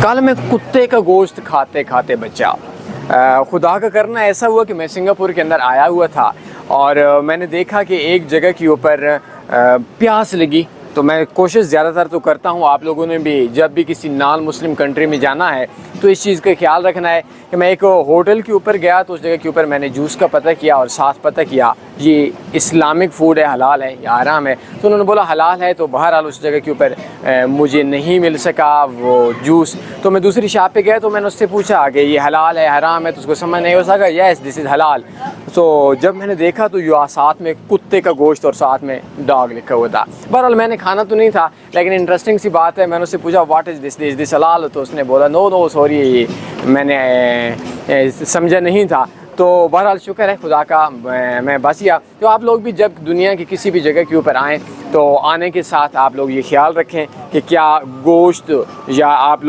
कल मैं कुत्ते का गोश्त खाते खाते बचा। खुदा का करना ऐसा हुआ कि मैं सिंगापुर के अंदर आया हुआ था और मैंने देखा कि एक जगह के ऊपर प्यास लगी। तो मैं कोशिश ज़्यादातर तो करता हूँ, आप लोगों ने भी जब भी किसी नॉन मुस्लिम कंट्री में जाना है तो इस चीज़ का ख्याल रखना है कि मैं एक होटल के ऊपर गया तो उस जगह के ऊपर मैंने जूस का पता किया और साथ पता किया ये इस्लामिक फ़ूड है, हलाल है या हराम है। तो उन्होंने बोला हलाल है, तो बहरहाल उस जगह के ऊपर मुझे नहीं मिल सका वो जूस। तो मैं दूसरी शॉप पे गया तो मैंने उससे पूछा कि ये हलाल है हराम है, तो उसको समझ नहीं हो सका, यस दिस इज़ हलाल। तो जब मैंने देखा तो यो साथ में कुत्ते का गोश्त और साथ में डॉग लिखा हुआ था। बहरहाल मैंने खाना तो नहीं था, लेकिन इंटरेस्टिंग सी बात है, मैंने उससे पूछा व्हाट इज़ दिस हलाल? तो उसने बोला नो सॉरी, मैंने समझा नहीं था। तो बहरहाल शुक्र है खुदा का मैं बच गया। तो आप लोग भी जब दुनिया की किसी भी जगह के ऊपर आएँ तो आने के साथ आप लोग ये ख्याल रखें कि क्या गोश्त या आप लोग